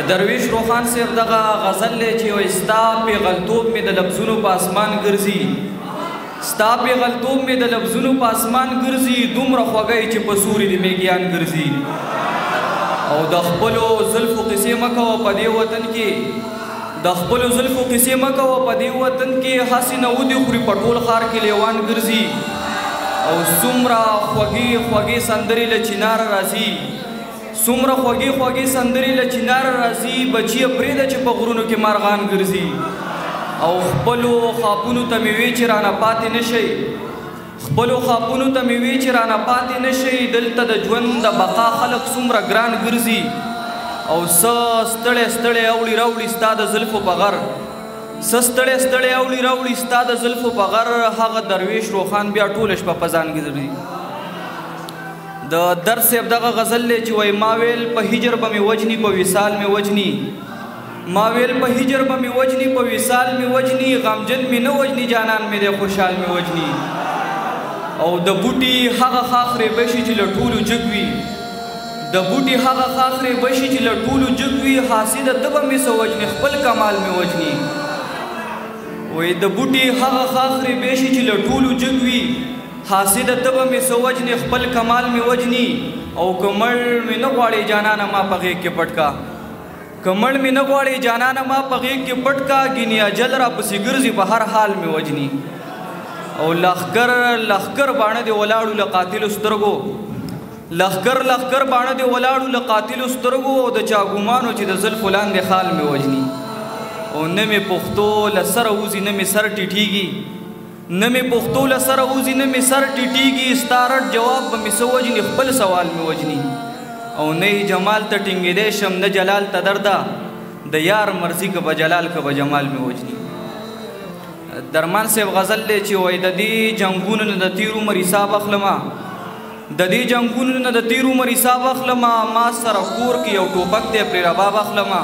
درویش روخان صاحب دغه غزل دی چې وایي ستا پیغلتوب مې د لفظونو په اسمان ګرځي ستا پیغلتوب مې د لفظونو په اسمان ګرځي دومره خوږی چې په سوري د میږیان ګرځي او د خپلو زلفو قصې مه کوه په دې وطن کې د خپلو زلفو قصې مه کوه په دې وطن کې هسې نه ودې خوري په ټول ښار کې لیوان ګرځي او څومره خوږې خوږې سندرې له چناره راځي څومره خوږې خوږې سندرې له چناره راځي بچیه پرېږده چې په غرونو کې مارغان ګرځي او خپلو خوابونو ته مې وې چې رانه پاتې نه شئ خپلو خوابونو ته مې وې چې رانه پاتې نه شئ دلته د ژوند د بقا خلک څومره ګران ګرځي او څه ستړی ستړی اوړي راوړي ستا د زلفو په غر څه ستړی ستړی اوړي راوړي ستا د زلفو په غر هغه درویش روخان بیا ټوله شپه په ځان ګرځي د در صاحب دغه غزل دی چې وایي ما ویل په هجر به مې وجني په وصال مې وجني ما ویل په هجر به مې وجني په وصال مې وجني غمجن مې نه وجني جانان مې دی خوشحال مې وجني او د بوټي هغه خاخرې بشي چې له ټولو جګ وي د بوټي هغه خاخرې بشي چې له ټولو جګ وي حاسده ته به مې څه وجني خپل کمال مې وجني وایي د بوټي هغه خاخرې بشي چې له ټولو جګ وي حاسده ته به مې څه وجني خپل کمال مې وجني او که مړ مې نه غواړې جانانه ما په غېږ کې پټ کا که مړ مې نه غواړې جانانه ما په غېږ کې پټ کا ګینې اجل راپسې ګرځي په هر حال مې وجني او لښکر لښکر باڼه دې ولاړو له قاتلو سترګو لښکر لښکر باڼه دې ولاړو له قاتلو سترګو او د چا ګمانو چې د زلفو لاندې خال مې وجني او نه مې پښتو له سره وځي نه مې سر ټیټېږي نه مې پښتو له سره وځي نه مې سر ټیټېږي ستا رټ جواب به مې څه وجني خپل سوال مې وجني او نه یې جمال ته ټینګېدی شم نه جلال ته درده د یار مرضي که به جلال که به جمال مې وجني درمان صاحب غزل دی چې وایي د دې جنګونو نه د تېر عمر حساب اخلمه د دې جنګونو نه د تېر عمر حساب اخلمه ما سره کور کې یو ټوپک دی پرې رباب اخلمه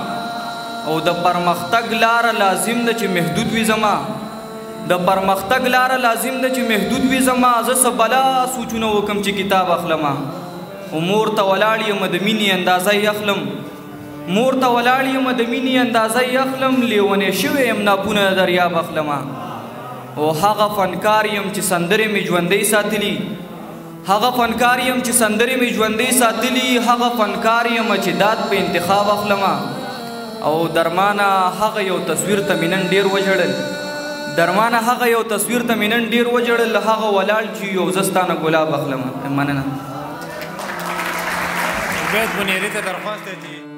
او د پرمختګ لاره لازم ده چې محدود وي زما د پرمختګ لاره لازم ده چې محدود وي زما زه څه بلا سوچونه وکم چې کتاب اخلمه او مور ته ولاړ یم د مینې اندازه یې اخلم مور ته ولاړ یم د مینې اندازه یې اخلم لیونی شوی یم ناپونه د دریاب اخلمه او هغه فنکار یم چې سندرې مې ژوندۍ ساتلي هغه فنکار یم چې سندرې مې ژوندۍ ساتلي هغه فنکار یم چې داد په انتخاب اخلمه او درمانه هغه یو تصویر ته مې نن ډېر وژړل درمانه هغه یو تصویر ته مې نن ډېر وژړل هغه ولاړ چې یو زه ستانه ګلاب اخلمه مننه عبید منیري ته درخواست دی